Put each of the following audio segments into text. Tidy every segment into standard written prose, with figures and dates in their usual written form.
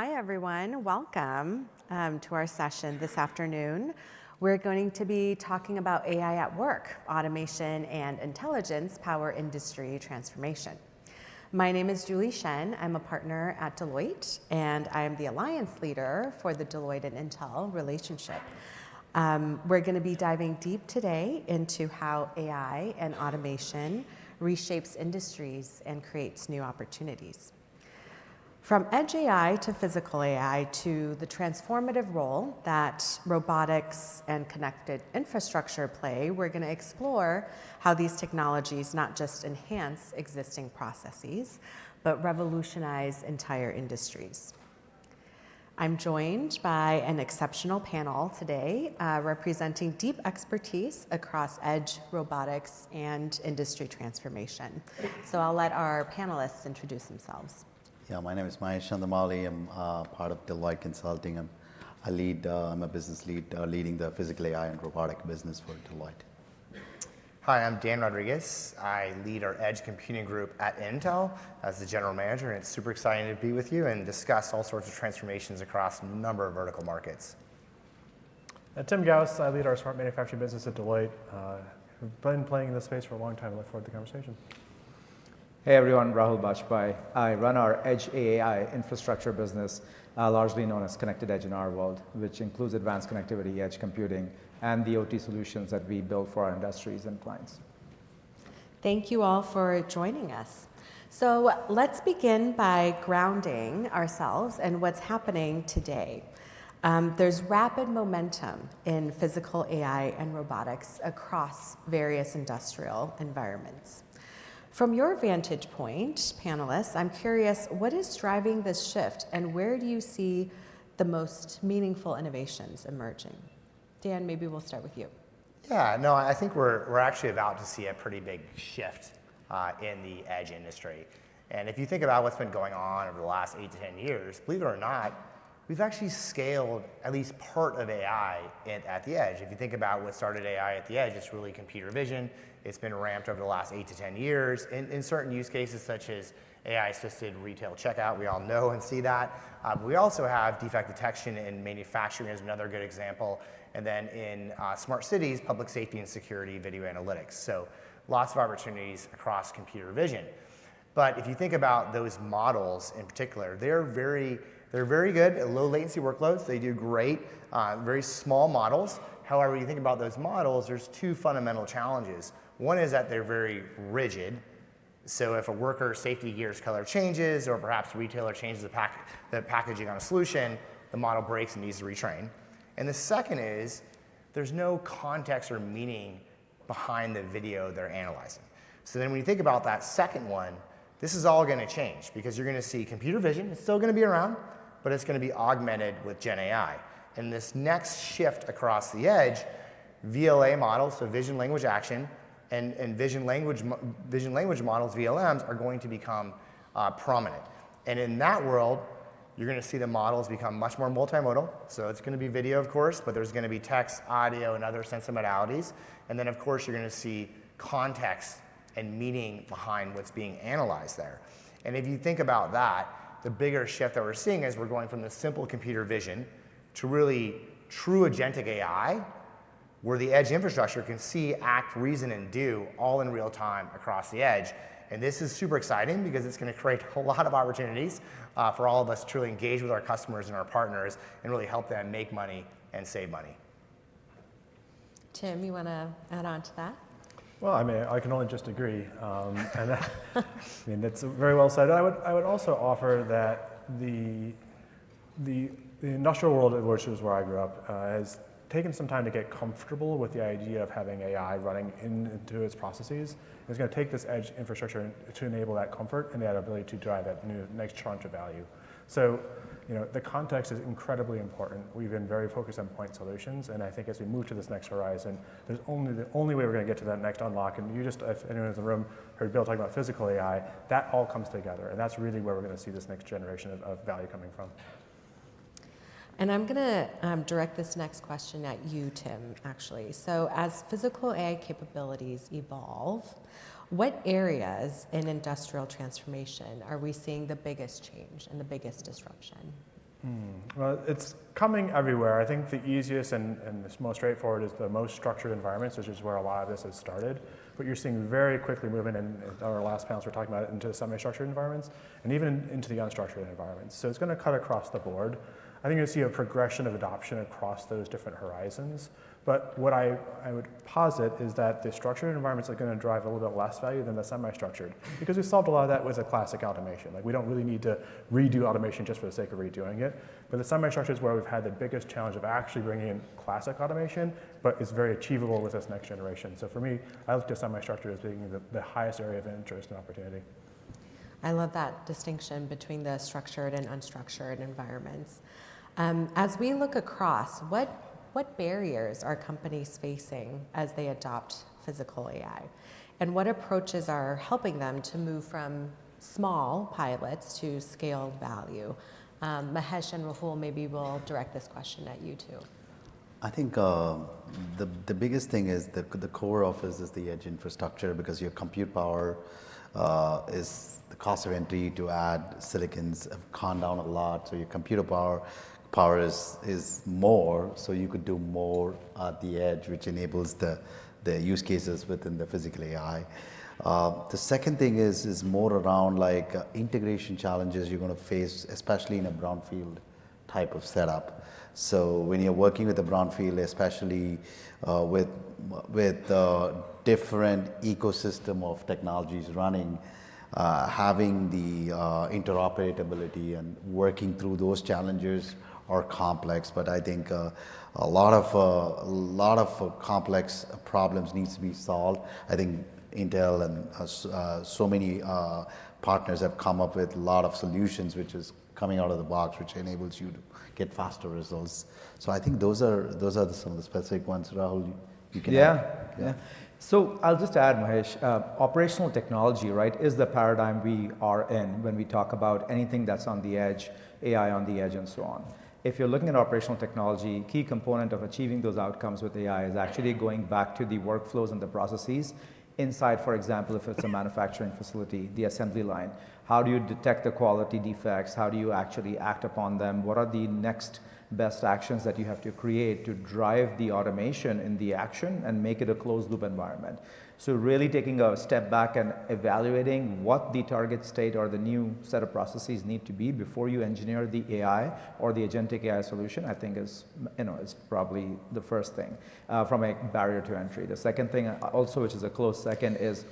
Hi, everyone. Welcome to our session this afternoon. We're going to be talking about AI at work, automation and intelligence power industry transformation. My name is Julie Shen. I'm a partner at Deloitte, and I am the alliance leader for the Deloitte and Intel relationship. We're going to be diving deep today into how AI and automation reshapes industries and creates new opportunities. From edge AI to physical AI to the transformative role that robotics and connected infrastructure play, we're going to explore how these technologies not just enhance existing processes, but revolutionize entire industries. I'm joined by an exceptional panel today representing deep expertise across edge, robotics, and industry transformation. So I'll let our panelists introduce themselves. Yeah, my name is Mahesh Chandamali. I'm part of Deloitte Consulting. I'm a business lead leading the physical AI and robotic business for Deloitte. Hi, I'm Dan Rodriguez. I lead our Edge Computing Group at Intel as the general manager, and it's super exciting to be with you and discuss all sorts of transformations across a number of vertical markets. Tim Gauss, I lead our smart manufacturing business at Deloitte. I've been playing in this space for a long time. I look forward to the conversation. Hey everyone, Rahul Bajpai. I run our Edge AI infrastructure business, largely known as Connected Edge in our world, which includes advanced connectivity, edge computing, and the OT solutions that we build for our industries and clients. Thank you all for joining us. So let's begin by grounding ourselves and what's happening today. There's rapid momentum in physical AI and robotics across various industrial environments. From your vantage point, panelists, I'm curious, what is driving this shift and where do you see the most meaningful innovations emerging? Dan, maybe we'll start with you. Yeah, no, I think we're actually about to see a pretty big shift in the edge industry. And if you think about what's been going on over the last 8 to 10 years, believe it or not, we've actually scaled at least part of AI at the edge. If you think about what started AI at the edge, it's really computer vision. It's been ramped over the last 8 to 10 years in certain use cases such as AI-assisted retail checkout. We all know and see that. We also have defect detection in manufacturing as another good example. And then in smart cities, public safety and security, video analytics. So lots of opportunities across computer vision. But if you think about those models in particular, they're very good at low latency workloads. They do great, very small models. However, you think about those models, there's two fundamental challenges. One is that they're very rigid. So if a worker safety gear's color changes, or perhaps the retailer changes the packaging on a solution, the model breaks and needs to retrain. And the second is there's no context or meaning behind the video they're analyzing. So then when you think about that second one, this is all going to change because you're going to see computer vision. It's still going to be around, but it's going to be augmented with Gen AI. And this next shift across the edge, VLA models, so vision language action, and vision language models, VLMs, are going to become prominent. And in that world, you're going to see the models become much more multimodal. So it's going to be video, of course, but there's going to be text, audio, and other sensor modalities. And then, of course, you're going to see context and meaning behind what's being analyzed there. And if you think about that, the bigger shift that we're seeing is we're going from the simple computer vision to really true agentic AI, where the edge infrastructure can see, act, reason, and do all in real time across the edge. And this is super exciting because it's going to create a lot of opportunities for all of us to truly engage with our customers and our partners and really help them make money and save money. Tim, you want to add on to that? Well, I mean, I can only just agree. That's very well said. I would also offer that the industrial world, which is where I grew up, has taken some time to get comfortable with the idea of having AI running into its processes. It's going to take this edge infrastructure to enable that comfort and that ability to drive that next tranche of value. So, the context is incredibly important. We've been very focused on point solutions, and I think as we move to this next horizon, the only way we're going to get to that next unlock, and you just, if anyone in the room heard Bill talking about physical AI, that all comes together, and that's really where we're going to see this next generation of value coming from. And I'm going to direct this next question at you, Tim, actually. So as physical AI capabilities evolve, what areas in industrial transformation are we seeing the biggest change and the biggest disruption? Well, it's coming everywhere. I think the easiest and the most straightforward is the most structured environments, which is where a lot of this has started. But you're seeing very quickly moving, in our last panels we're talking about it, into semi-structured environments, and even into the unstructured environments. So it's going to cut across the board. I think you'll see a progression of adoption across those different horizons. But what I would posit is that the structured environments are going to drive a little bit less value than the semi-structured, because we solved a lot of that with a classic automation. Like, we don't really need to redo automation just for the sake of redoing it. But the semi-structured is where we've had the biggest challenge of actually bringing in classic automation, but it's very achievable with this next generation. So for me, I look at semi-structured as being the highest area of interest and opportunity. I love that distinction between the structured and unstructured environments. As we look across, what barriers are companies facing as they adopt physical AI? And what approaches are helping them to move from small pilots to scaled value? Mahesh and Rahul, maybe we'll direct this question at you two. I think the biggest thing is the core of this is the edge infrastructure, because your compute power is the cost of entry to add silicons have gone down a lot. So your computer power is more, so you could do more at the edge, which enables the use cases within the physical AI. The second thing is more around like integration challenges you're going to face, especially in a brownfield type of setup. So when you're working with a brownfield, especially with different ecosystem of technologies running, having the interoperability and working through those challenges are complex. But I think a lot of complex problems needs to be solved. I think Intel and so many partners have come up with a lot of solutions, which is coming out of the box, which enables you to get faster results. So I think those are some of the specific ones. Rahul, you can add. Yeah. So I'll just add, Mahesh, operational technology, right, is the paradigm we are in when we talk about anything that's on the edge, AI on the edge, and so on. If you're looking at operational technology, key component of achieving those outcomes with AI is actually going back to the workflows and the processes inside, for example, if it's a manufacturing facility, the assembly line. How do you detect the quality defects? How do you actually act upon them? What are the next best actions that you have to create to drive the automation in the action and make it a closed loop environment? So really taking a step back and evaluating what the target state or the new set of processes need to be before you engineer the AI or the agentic AI solution, I think is probably the first thing from a barrier to entry. The second thing also, which is a close second, is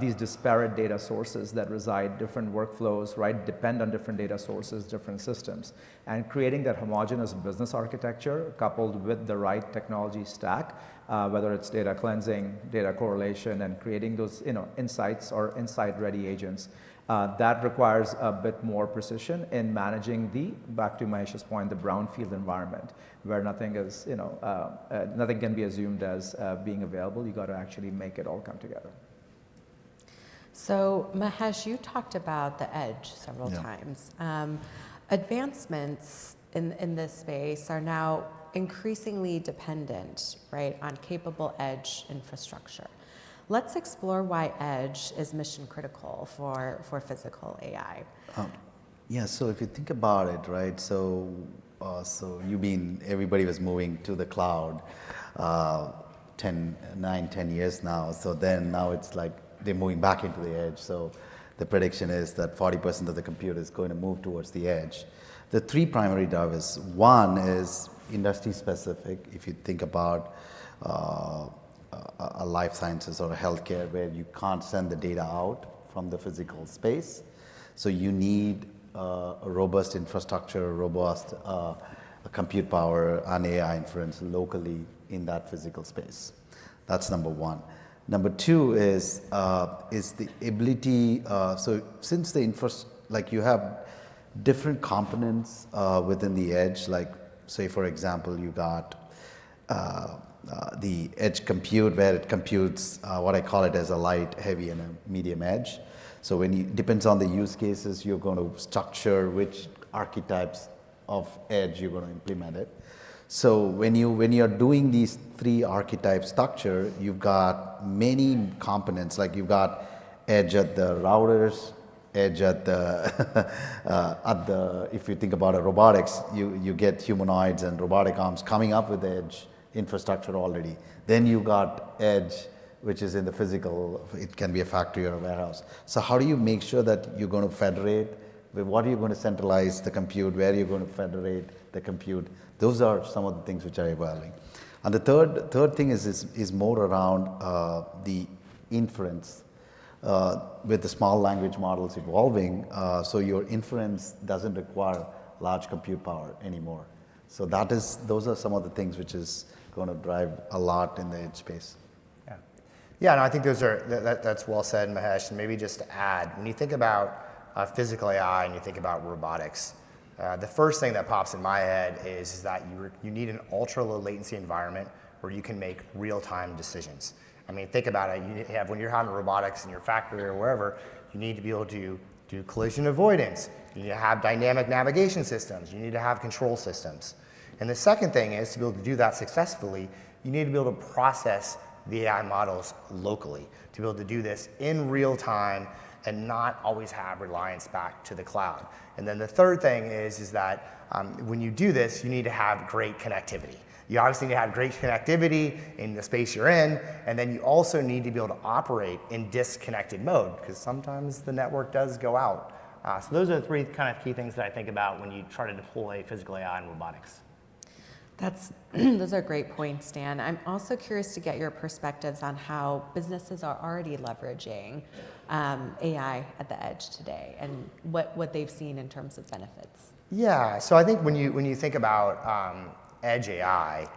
these disparate data sources that reside, different workflows, right, depend on different data sources, different systems. And creating that homogeneous business architecture coupled with the right technology stack, whether it's data cleansing, data correlation, and creating those insights or insight-ready agents, that requires a bit more precision in managing back to Mahesh's point, the brownfield environment, where nothing is, nothing can be assumed as being available. You got to actually make it all come together. So Mahesh, you talked about the edge several times. Advancements in this space are now increasingly dependent, right, on capable edge infrastructure. Let's explore why edge is mission critical for physical AI. Yeah, so if you think about it, right, so everybody was moving to the cloud 9-10 years now. So then now it's like they're moving back into the edge. So the prediction is that 40% of the compute is going to move towards the edge. The three primary drivers. One is industry specific. If you think about a life sciences or a healthcare where you can't send the data out from the physical space, so you need a robust infrastructure, robust compute power and AI inference locally in that physical space. That's number one. Number two is the ability. So since like you have different components within the edge, like say for example you got the edge compute where it computes what I call it as a light, heavy, and a medium edge. So depends on the use cases, you're going to structure which archetypes of edge you're going to implement it. So when you're doing these three archetype structure, you've got many components, like you've got edge at the routers, edge at the, if you think about a robotics, you get humanoids and robotic arms coming up with edge infrastructure already. Then you got edge, which is in the physical, it can be a factory or a warehouse. So how do you make sure that you're going to federate? With what are you going to centralize the compute? Where are you going to federate the compute? Those are some of the things which are evolving. And the third thing is more around the inference. With the small language models evolving, so your inference doesn't require large compute power anymore. So those are some of the things which is going to drive a lot in the edge space. Yeah, no, I think that's well said, Mahesh. And maybe just to add, when you think about physical AI and you think about robotics, the first thing that pops in my head is that you need an ultra low latency environment where you can make real-time decisions. I mean, think about it. When you're having robotics in your factory or wherever, you need to be able to do collision avoidance. You need to have dynamic navigation systems. You need to have control systems. And the second thing is, to be able to do that successfully, you need to be able to process the AI models locally, to be able to do this in real time and not always have reliance back to the cloud. And then the third thing is that when you do this, you need to have great connectivity. You obviously need to have great connectivity in the space you're in, and then you also need to be able to operate in disconnected mode, because sometimes the network does go out. So those are the three kind of key things that I think about when you try to deploy physical AI in robotics. Those are great points, Dan. I'm also curious to get your perspectives on how businesses are already leveraging AI at the edge today, and what they've seen in terms of benefits. Yeah, so I think when you think about edge AI,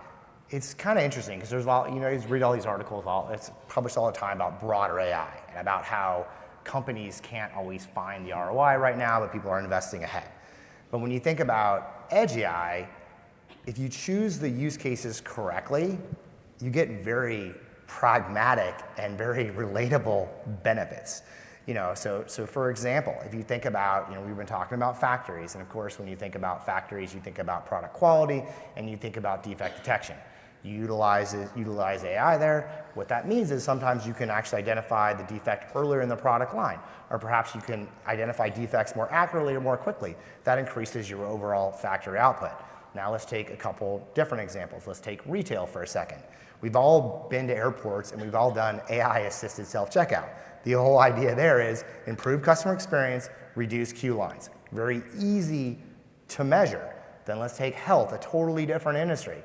it's kind of interesting because there's a lot, you read all these articles, it's published all the time about broader AI and about how companies can't always find the ROI right now, but people are investing ahead. But when you think about edge AI, if you choose the use cases correctly, you get very pragmatic and very relatable benefits. So for example, if you think about, we've been talking about factories, and of course, when you think about factories, you think about product quality and you think about defect detection. You utilize AI there. What that means is sometimes you can actually identify the defect earlier in the product line, or perhaps you can identify defects more accurately or more quickly. That increases your overall factory output. Now let's take a couple different examples. Let's take retail for a second. We've all been to airports and we've all done AI-assisted self-checkout. The whole idea there is improve customer experience, reduce queue lines. Very easy to measure. Then let's take health, a totally different industry.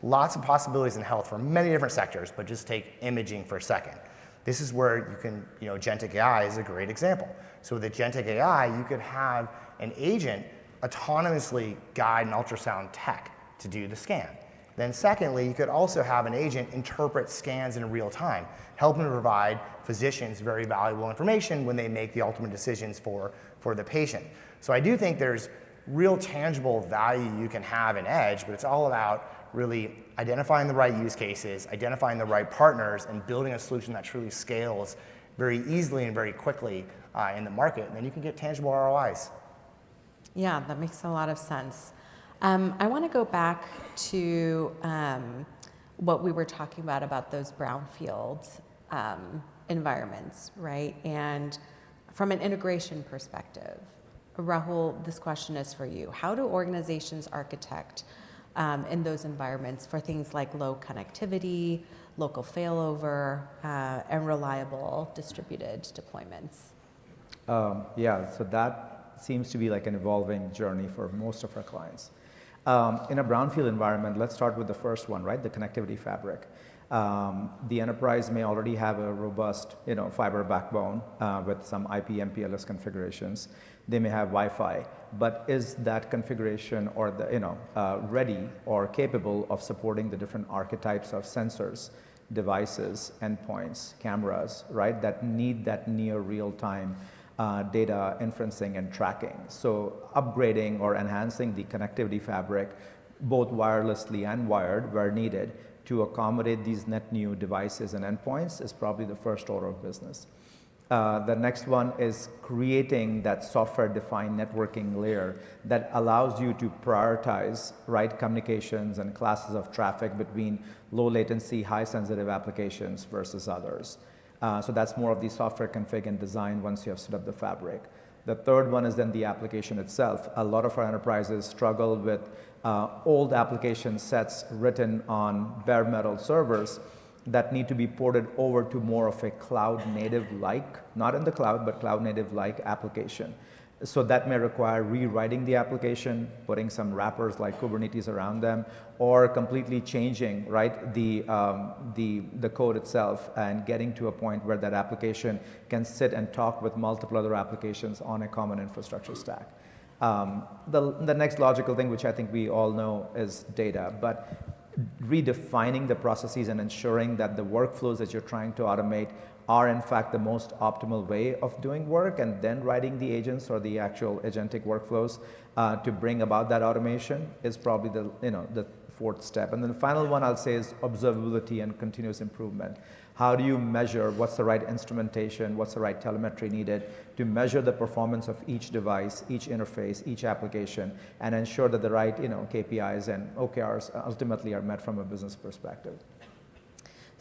Lots of possibilities in health for many different sectors, but just take imaging for a second. This is where you can, agentic AI is a great example. So with agentic AI, you could have an agent autonomously guide an ultrasound tech to do the scan. Then secondly, you could also have an agent interpret scans in real time, helping to provide physicians very valuable information when they make the ultimate decisions for the patient. So I do think there's real tangible value you can have in edge, but it's all about really identifying the right use cases, identifying the right partners, and building a solution that truly scales very easily and very quickly in the market, and then you can get tangible ROIs. Yeah, that makes a lot of sense. I want to go back to what we were talking about those brownfield environments, right? And from an integration perspective, Rahul, this question is for you. How do organizations architect in those environments for things like low connectivity, local failover, and reliable distributed deployments? So that seems to be like an evolving journey for most of our clients. In a brownfield environment, let's start with the first one, right? The connectivity fabric. The enterprise may already have a robust, fiber backbone with some IP MPLS configurations. They may have Wi-Fi, but is that configuration or ready or capable of supporting the different archetypes of sensors, devices, endpoints, cameras, right? That need that near real-time data inferencing and tracking. So upgrading or enhancing the connectivity fabric, both wirelessly and wired where needed, to accommodate these net new devices and endpoints is probably the first order of business. The next one is creating that software-defined networking layer that allows you to prioritize right communications and classes of traffic between low latency, high sensitive applications versus others. So that's more of the software config and design once you have set up the fabric. The third one is then the application itself. A lot of our enterprises struggle with old application sets written on bare metal servers that need to be ported over to more of a cloud native like, not in the cloud, but cloud native like application. So that may require rewriting the application, putting some wrappers like Kubernetes around them, or completely changing, right, the code itself and getting to a point where that application can sit and talk with multiple other applications on a common infrastructure stack. The next logical thing, which I think we all know, is data, but redefining the processes and ensuring that the workflows that you're trying to automate are in fact the most optimal way of doing work, and then writing the agents or the actual agentic workflows to bring about that automation is probably the fourth step. And then the final one I'll say is observability and continuous improvement. How do you measure what's the right instrumentation, what's the right telemetry needed to measure the performance of each device, each interface, each application, and ensure that the right KPIs and OKRs ultimately are met from a business perspective.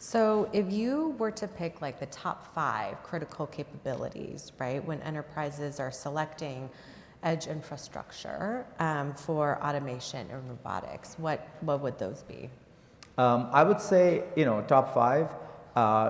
So if you were to pick like the top 5 critical capabilities, right, when enterprises are selecting edge infrastructure for automation and robotics, what would those be? I would say, top 5.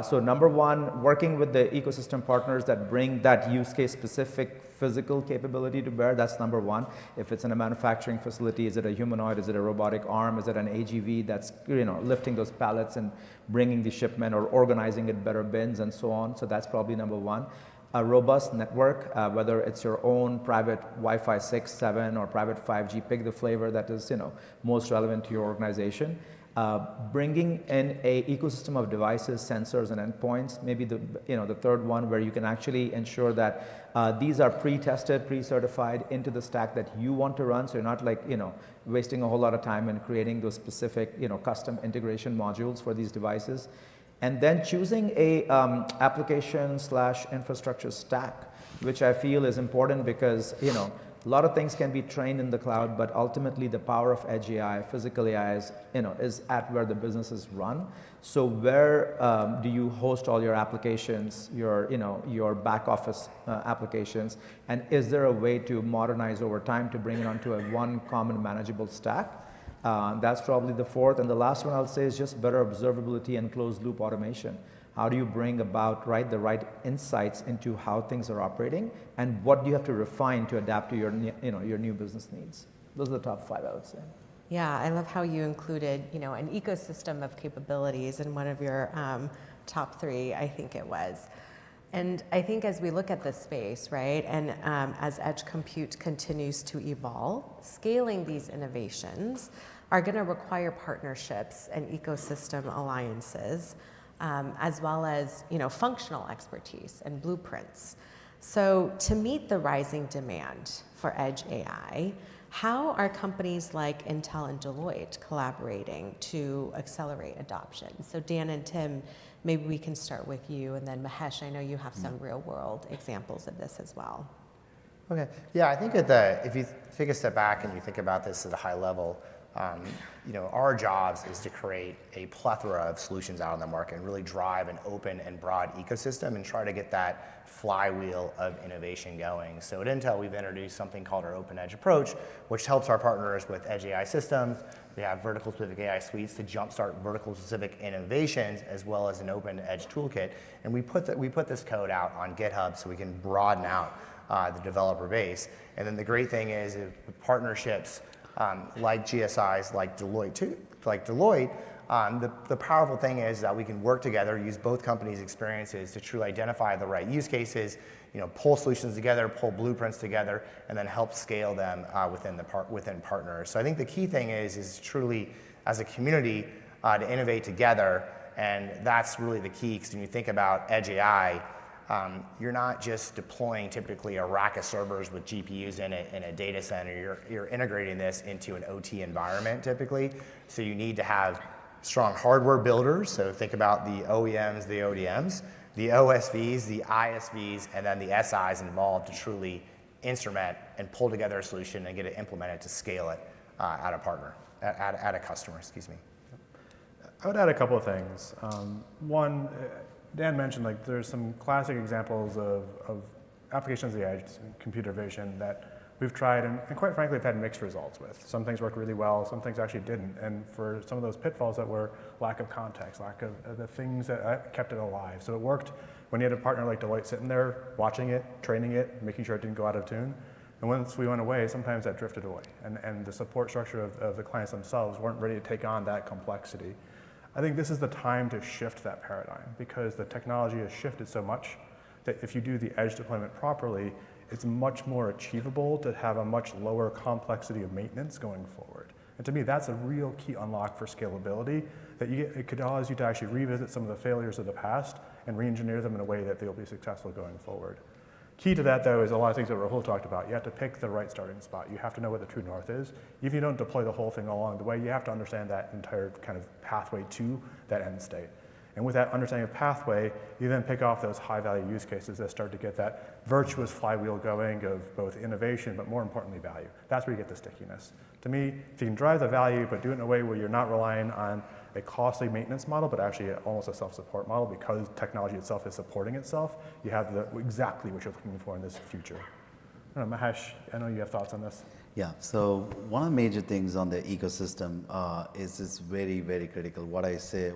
So number 1, working with the ecosystem partners that bring that use case specific physical capability to bear. That's number 1. If it's in a manufacturing facility, is it a humanoid? Is it a robotic arm? Is it an AGV that's lifting those pallets and bringing the shipment or organizing it better bins and so on? So that's probably number 1. A robust network, whether it's your own private Wi-Fi 6, 7, or private 5G, pick the flavor that is most relevant to your organization. Bringing in a ecosystem of devices, sensors, and endpoints. Maybe the third one where you can actually ensure that these are pre-tested, pre-certified into the stack that you want to run. So you're not wasting a whole lot of time in creating those specific custom integration modules for these devices. And then choosing a application/infrastructure stack, which I feel is important because a lot of things can be trained in the cloud, but ultimately the power of edge AI, physical AI is at where the businesses run. So where do you host all your applications, your back office applications, and is there a way to modernize over time to bring it onto a one common manageable stack? That's probably the fourth. And the last one I'll say is just better observability and closed loop automation. How do you bring about the right insights into how things are operating, and what do you have to refine to adapt to your new business needs? Those are the top 5, I would say. Yeah, I love how you included an ecosystem of capabilities in one of your top 3, I think it was. And I think as we look at this space, right, and as edge compute continues to evolve, scaling these innovations are going to require partnerships and ecosystem alliances, as well as functional expertise and blueprints. So to meet the rising demand for edge AI, how are companies like Intel and Deloitte collaborating to accelerate adoption? So Dan and Tim, maybe we can start with you, and then Mahesh, I know you have some real-world examples of this as well. Okay. Yeah, I think if you take a step back and you think about this at a high level, our jobs is to create a plethora of solutions out in the market and really drive an open and broad ecosystem and try to get that flywheel of innovation going. So at Intel, we've introduced something called our Open Edge approach, which helps our partners with edge AI systems. We have vertical specific AI suites to jumpstart vertical specific innovations, as well as an open edge toolkit. And we put this code out on GitHub so we can broaden out the developer base. And then the great thing is with partnerships like GSIs, like Deloitte, the powerful thing is that we can work together, use both companies' experiences to truly identify the right use cases, pull solutions together, pull blueprints together, and then help scale them within partners. So I think the key thing is truly, as a community, to innovate together, and that's really the key. Because when you think about edge AI, you're not just deploying typically a rack of servers with GPUs in a data center. You're integrating this into an OT environment typically. So you need to have strong hardware builders. So think about the OEMs, the ODMs, the OSVs, the ISVs, and then the SIs involved to truly instrument and pull together a solution and get it implemented to scale it at a customer. Excuse me. I would add a couple of things. One, Dan mentioned there's some classic examples of applications of the edge, computer vision that we've tried and quite frankly have had mixed results with. Some things worked really well, some things actually didn't. And for some of those pitfalls that were lack of context, lack of the things that kept it alive. So it worked when you had a partner like Deloitte sitting there, watching it, training it, making sure it didn't go out of tune. And once we went away, sometimes that drifted away. And the support structure of the clients themselves weren't ready to take on that complexity. I think this is the time to shift that paradigm because the technology has shifted so much that if you do the edge deployment properly, it's much more achievable to have a much lower complexity of maintenance going forward. And to me, that's a real key unlock for scalability, that it could allow you to actually revisit some of the failures of the past and re-engineer them in a way that they'll be successful going forward. Key to that, though, is a lot of things that Rahul talked about. You have to pick the right starting spot. You have to know what the true north is. Even if you don't deploy the whole thing along the way, you have to understand that entire kind of pathway to that end state. And with that understanding of pathway, you then pick off those high-value use cases that start to get that virtuous flywheel going of both innovation, but more importantly, value. That's where you get the stickiness. To me, if you can drive the value, but do it in a way where you're not relying on a costly maintenance model, but actually almost a self-support model because technology itself is supporting itself, you have exactly what you're looking for in this future. I don't know, Mahesh, I know you have thoughts on this. Yeah, so one of the major things on the ecosystem is very, very critical. What I say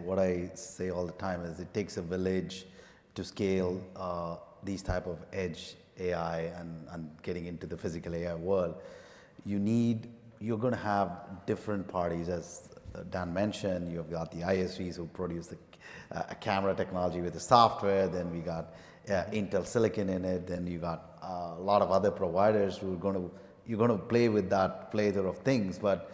all the time is it takes a village to scale these type of edge AI and getting into the physical AI world. You're going to have different parties, as Dan mentioned. You've got the ISVs who produce a camera technology with the software. Then we got Intel Silicon in it. Then you got a lot of other providers who are you're going to play with that plethora of things. But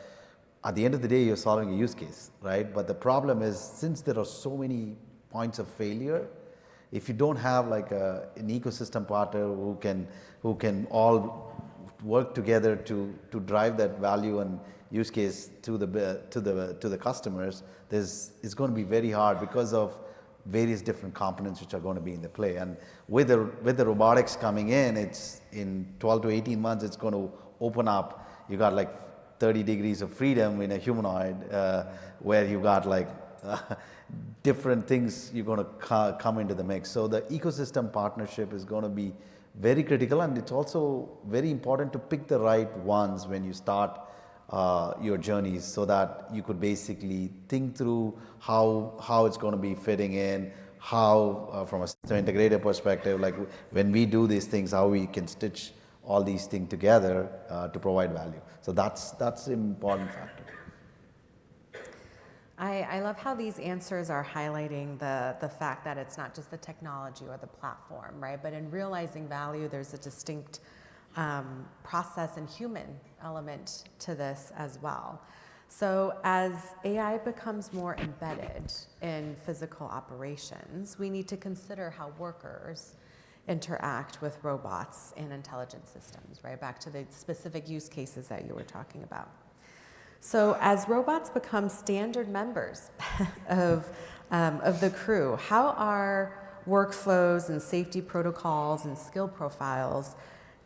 at the end of the day, you're solving a use case, right? But the problem is, since there are so many points of failure, if you don't have like an ecosystem partner who can all work together to drive that value and use case to the customers, it's going to be very hard because of various different components which are going to be in the play. And with the robotics coming in, it's in 12 to 18 months, it's going to open up. You got like 30 degrees of freedom in a humanoid, where you got like different things you're going to come into the mix. So the ecosystem partnership is going to be very critical, and it's also very important to pick the right ones when you start your journeys, so that you could basically think through how it's going to be fitting in, how from a system integrator perspective, like when we do these things, how we can stitch all these things together to provide value. So that's an important factor. I love how these answers are highlighting the fact that it's not just the technology or the platform, right? But in realizing value, there's a distinct process and human element to this as well. So as AI becomes more embedded in physical operations, we need to consider how workers interact with robots and intelligent systems, right? Back to the specific use cases that you were talking about. So as robots become standard members of the crew, how are workflows and safety protocols and skill profiles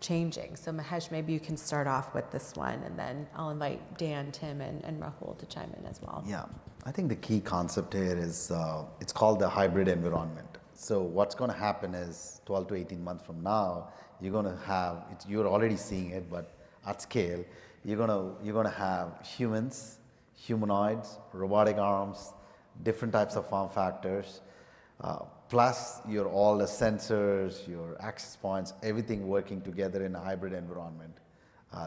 changing? So Mahesh, maybe you can start off with this one, and then I'll invite Dan, Tim, and Rahul to chime in as well. Yeah, I think the key concept here is it's called the hybrid environment. So what's going to happen is 12 to 18 months from now, you're going to have, you're already seeing it, but at scale, you're going to have humans, humanoids, robotic arms, different types of form factors, plus all the sensors, your access points, everything working together in a hybrid environment.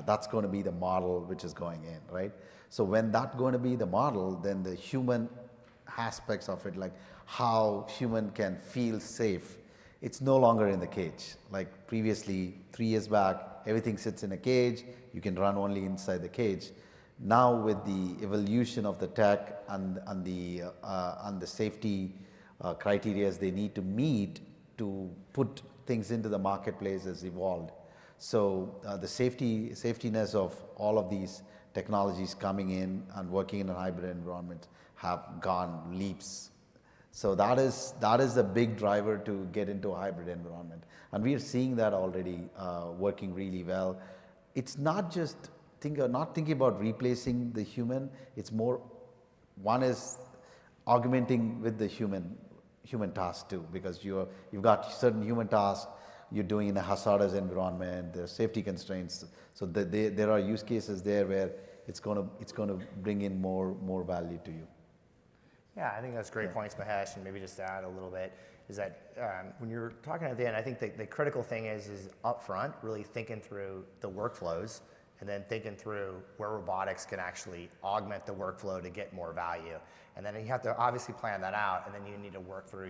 That's going to be the model which is going in, right? So when that's going to be the model, then the human aspects of it, like how human can feel safe, it's no longer in the cage. Like previously, 3 years back, everything sits in a cage, you can run only inside the cage. Now with the evolution of the tech and the safety criteria they need to meet to put things into the marketplace has evolved. So the safetiness of all of these technologies coming in and working in a hybrid environment have gone leaps. So that is a big driver to get into a hybrid environment. And we are seeing that already working really well. It's not just not thinking about replacing the human. It's more, one is augmenting with the human task too, because you've got certain human tasks. you're doing in a hazardous environment, there's safety constraints. So there are use cases there where it's going to bring in more value to you. Yeah, I think that's great points, Mahesh, and maybe just to add a little bit is that when you're talking at the end, I think the critical thing is up front, really thinking through the workflows and then thinking through where robotics can actually augment the workflow to get more value. And then you have to obviously plan that out, and then you need to work through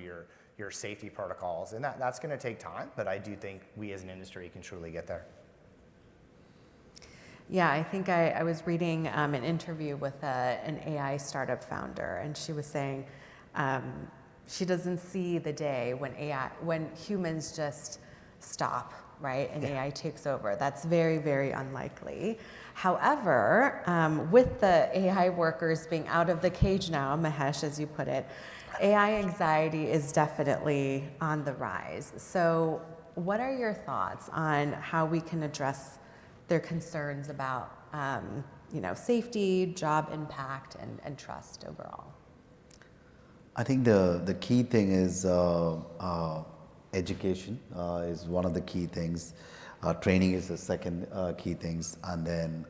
your safety protocols. And that's going to take time, but I do think we as an industry can truly get there. Yeah, I think I was reading an interview with an AI startup founder, and she was saying she doesn't see the day when humans just stop, right, and AI takes over. That's very, very unlikely. However, with the AI workers being out of the cage now, Mahesh, as you put it, AI anxiety is definitely on the rise. So what are your thoughts on how we can address their concerns about safety, job impact, and trust overall? I think the key thing is education is one of the key things. Training is the second key things, and then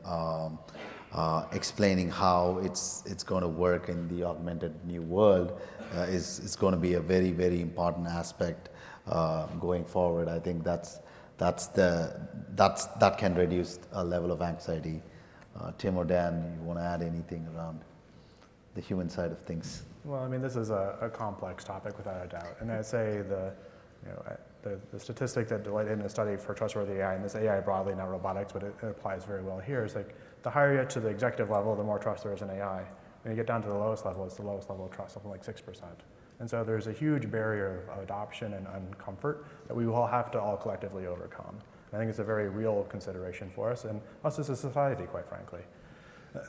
explaining how it's going to work in the augmented new world is going to be a very, very important aspect going forward. I think that can reduce a level of anxiety. Tim or Dan, you want to add anything around the human side of things? Well, I mean, this is a complex topic without a doubt. And I'd say the statistic that Deloitte did in a study for trustworthy AI, and this AI broadly, not robotics, but it applies very well here, is like the higher you get to the executive level, the more trust there is in AI. When you get down to the lowest level, it's the lowest level of trust, something like 6%. And so there's a huge barrier of adoption and comfort that we will have to all collectively overcome. I think it's a very real consideration for us and us as a society, quite frankly.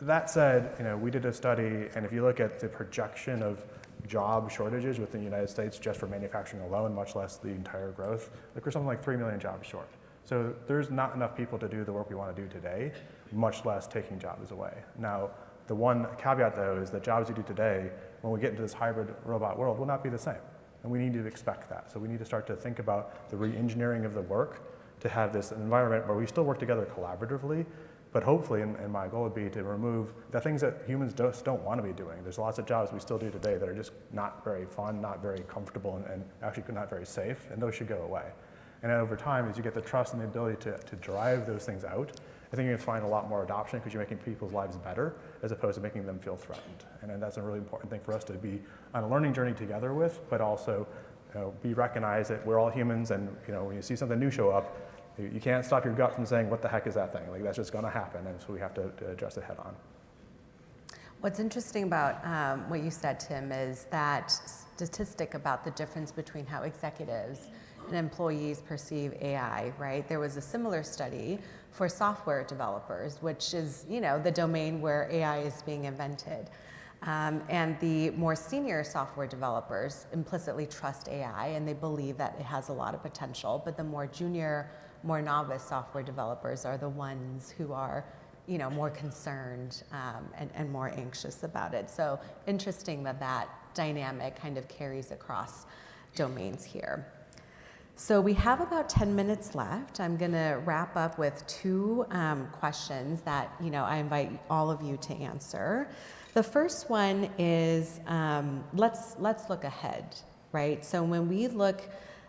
That said, we did a study, and if you look at the projection of job shortages within the United States just for manufacturing alone, much less the entire growth, we're something like 3 million jobs short. So there's not enough people to do the work we want to do today, much less taking jobs away. Now, the one caveat, though, is that jobs you do today, when we get into this hybrid robot world, will not be the same. And we need to expect that. So we need to start to think about the re-engineering of the work to have this environment where we still work together collaboratively, but hopefully, and my goal would be to remove the things that humans just don't want to be doing. There's lots of jobs we still do today that are just not very fun, not very comfortable, and actually not very safe, and those should go away. And over time, as you get the trust and the ability to drive those things out, I think you're going to find a lot more adoption because you're making people's lives better as opposed to making them feel threatened. And that's a really important thing for us to be on a learning journey together with, but also be recognized that we're all humans, and when you see something new show up, you can't stop your gut from saying, what the heck is that thing? Like, that's just going to happen, and so we have to address it head on. What's interesting about what you said, Tim, is that statistic about the difference between how executives and employees perceive AI, right? There was a similar study for software developers, which is, the domain where AI is being invented. And the more senior software developers implicitly trust AI, and they believe that it has a lot of potential, but the more junior, more novice software developers are the ones who are, more concerned and more anxious about it. So interesting that dynamic kind of carries across domains here. So we have about 10 minutes left. I'm going to wrap up with two questions that I invite all of you to answer. The first one is let's look ahead, right? So when we look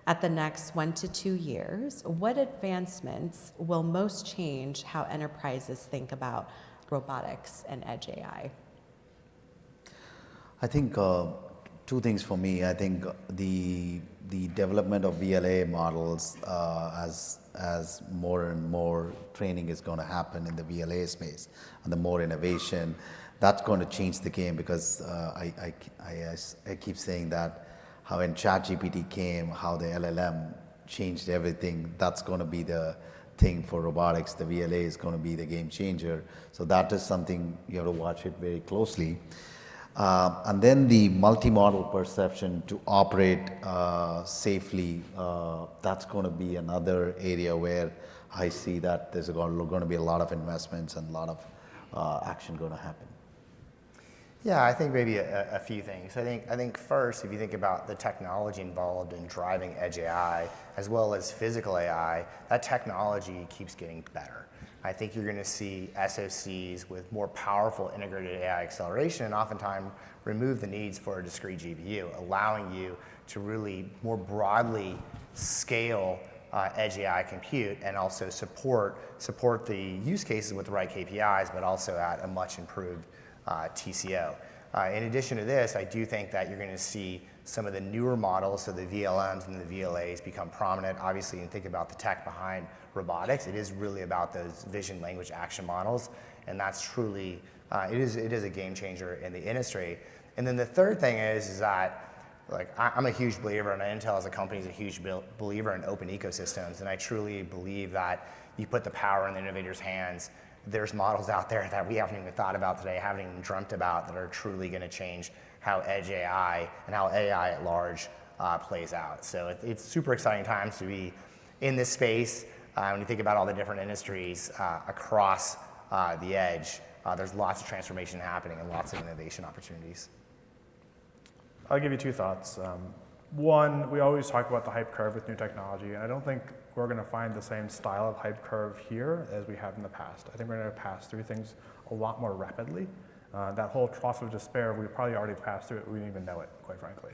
at the next 1 to 2 years, what advancements will most change how enterprises think about robotics and edge AI? I think two things for me. I think the development of VLA models as more and more training is going to happen in the VLA space, and the more innovation, that's going to change the game, because I keep saying that how when ChatGPT came, how the LLM changed everything. That's going to be the thing for robotics. The VLA is going to be the game changer. So that is something you have to watch it very closely. And then the multi-model perception to operate safely, that's going to be another area where I see that there's going to be a lot of investments and a lot of action going to happen. Yeah, I think maybe a few things. I think first, if you think about the technology involved in driving edge AI as well as physical AI, that technology keeps getting better. I think you're going to see SoCs with more powerful integrated AI acceleration and oftentimes remove the needs for a discrete GPU, allowing you to really more broadly scale edge AI compute and also support the use cases with the right KPIs, but also at a much improved TCO. In addition to this, I do think that you're going to see some of the newer models, so the VLMs and the VLAs, become prominent. Obviously, and think about the tech behind robotics. It is really about those vision, language, action models, and that's truly it is a game changer in the industry. And then the third thing is that I'm a huge believer, and Intel as a company is a huge believer in open ecosystems, and I truly believe that you put the power in the innovators' hands. There's models out there that we haven't even thought about today, haven't even dreamt about, that are truly going to change how edge AI and how AI at large plays out. So it's super exciting times to be in this space. When you think about all the different industries across the edge, there's lots of transformation happening and lots of innovation opportunities. I'll give you two thoughts. One, we always talk about the hype curve with new technology, and I don't think we're going to find the same style of hype curve here as we have in the past. I think we're going to pass through things a lot more rapidly. That whole trough of despair, we probably already passed through it. We didn't even know it, quite frankly.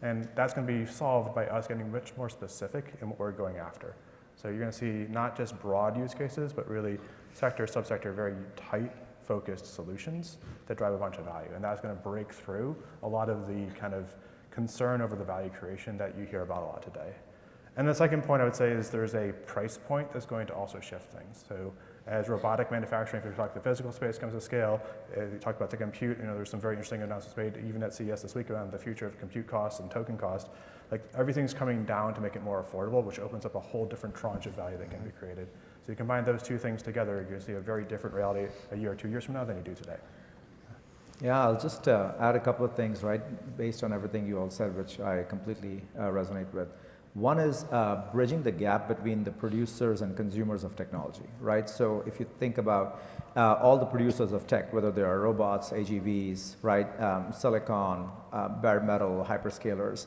And that's going to be solved by us getting much more specific in what we're going after. So you're going to see not just broad use cases, but really sector, subsector, very tight, focused solutions that drive a bunch of value. And that's going to break through a lot of the kind of concern over the value creation that you hear about a lot today. And the second point I would say is there's a price point that's going to also shift things. So as robotic manufacturing, if we talk the physical space comes to scale, you talk about the compute, there's some very interesting announcements made even at CES this week around the future of compute costs and token cost. Like everything's coming down to make it more affordable, which opens up a whole different tranche of value that can be created. So you combine those two things together, you're going to see a very different reality a year or 2 years from now than you do today. Yeah, I'll just add a couple of things, right, based on everything you all said, which I completely resonate with. One is bridging the gap between the producers and consumers of technology, right? So if you think about all the producers of tech, whether they are robots, AGVs, right, silicon, bare metal, hyperscalers,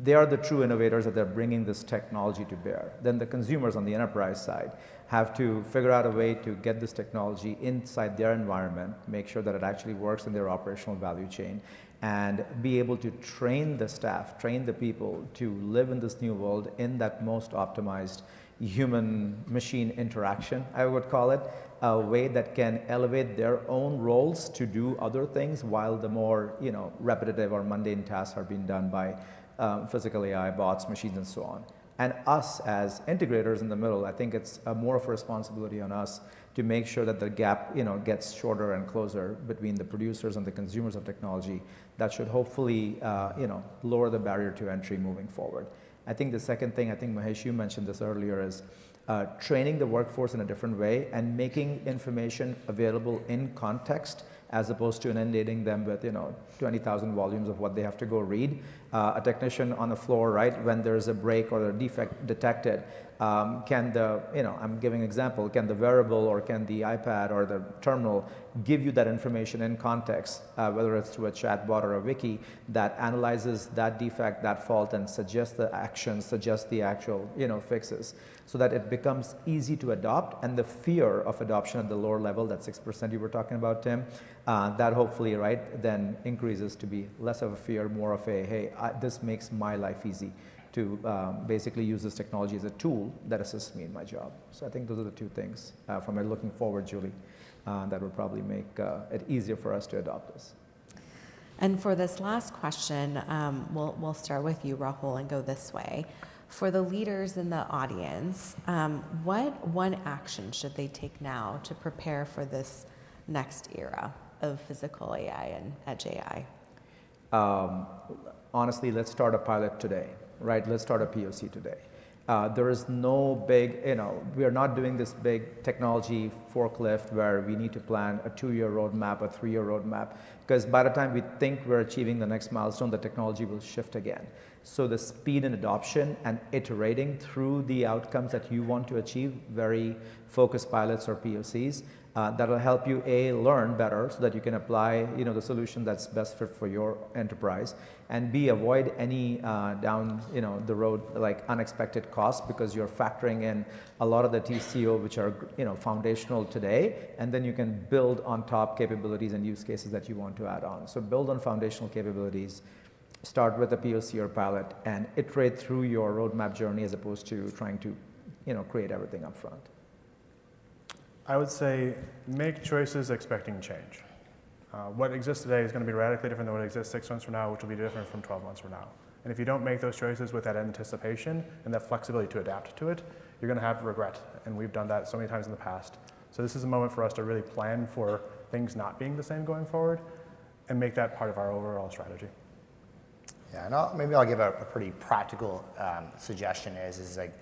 they are the true innovators that they're bringing this technology to bear. Then the consumers on the enterprise side have to figure out a way to get this technology inside their environment, make sure that it actually works in their operational value chain, and be able to train the staff, train the people to live in this new world in that most optimized human-machine interaction, I would call it, a way that can elevate their own roles to do other things while the more repetitive or mundane tasks are being done by physical AI, bots, machines, and so on. And us as integrators in the middle, I think it's more of a responsibility on us to make sure that the gap gets shorter and closer between the producers and the consumers of technology. That should hopefully lower the barrier to entry moving forward. I think the second thing, I think Mahesh, you mentioned this earlier, is training the workforce in a different way and making information available in context as opposed to inundating them with 20,000 volumes of what they have to go read. A technician on the floor, right, when there's a break or a defect detected, can the, I'm giving an example, can the wearable or can the iPad or the terminal give you that information in context, whether it's through a chatbot or a wiki that analyzes that defect, that fault, and suggests the actions, suggests the actual, fixes, so that it becomes easy to adopt, and the fear of adoption at the lower level, that 6% you were talking about, Tim, that hopefully, right, then increases to be less of a fear, more of a, hey, this makes my life easy to basically use this technology as a tool that assists me in my job. So I think those are the two things from looking forward, Julie, that would probably make it easier for us to adopt this. And for this last question, we'll start with you, Rahul, and go this way. For the leaders in the audience, what one action should they take now to prepare for this next era of physical AI and edge AI? Honestly, let's start a pilot today, right? Let's start a POC today. There is no big, we are not doing this big technology forklift where we need to plan a 2-year roadmap, a 3-year roadmap, because by the time we think we're achieving the next milestone, the technology will shift again. So the speed and adoption and iterating through the outcomes that you want to achieve, very focused pilots or POCs, that'll help you learn better so that you can apply the solution that's best fit for your enterprise, and avoid any down the road like unexpected costs, because you're factoring in a lot of the TCO which are foundational today, and then you can build on top capabilities and use cases that you want to add on. So build on foundational capabilities, start with a POC or pilot, and iterate through your roadmap journey as opposed to trying to create everything up front. I would say make choices expecting change. What exists today is going to be radically different than what exists 6 months from now, which will be different from 12 months from now. And if you don't make those choices with that anticipation and that flexibility to adapt to it, you're going to have regret. And we've done that so many times in the past. So this is a moment for us to really plan for things not being the same going forward and make that part of our overall strategy. Yeah, and maybe I'll give a pretty practical suggestion is like,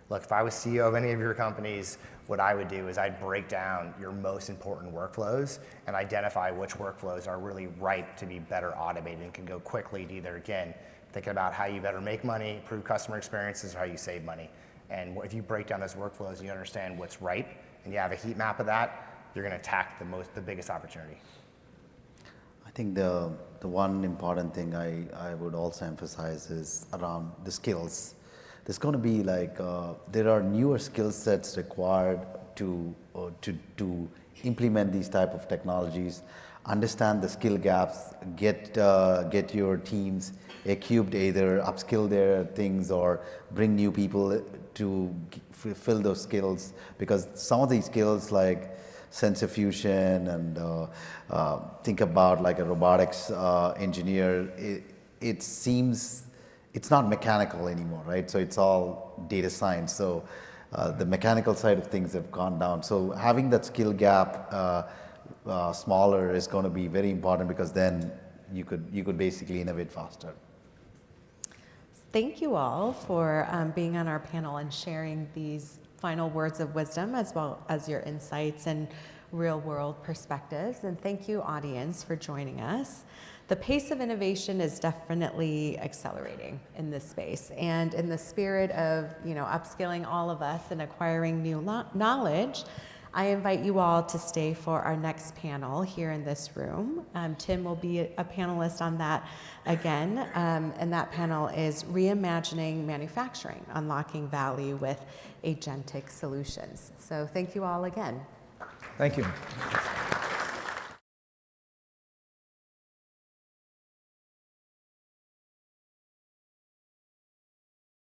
look, if I was CEO of any of your companies, what I would do is I'd break down your most important workflows and identify which workflows are really ripe to be better automated and can go quickly to either, again, thinking about how you better make money, improve customer experiences, or how you save money. And if you break down those workflows, you understand what's ripe, and you have a heat map of that, you're going to attack the biggest opportunity. I think the one important thing I would also emphasize is around the skills. There's going to be there are newer skill sets required to implement these type of technologies, understand the skill gaps, get your teams equipped, either upskill their things or bring new people to fill those skills, because some of these skills like sensor fusion and think about like a robotics engineer, it seems it's not mechanical anymore, right? So it's all data science. So the mechanical side of things have gone down. So having that skill gap smaller is going to be very important, because then you could basically innovate faster. Thank you all for being on our panel and sharing these final words of wisdom, as well as your insights and real-world perspectives. And thank you, audience, for joining us. The pace of innovation is definitely accelerating in this space. And in the spirit of upskilling all of us and acquiring new knowledge, I invite you all to stay for our next panel here in this room. Tim will be a panelist on that again, and that panel is Reimagining Manufacturing, Unlocking Value with Agentic Solutions. So thank you all again. Thank you.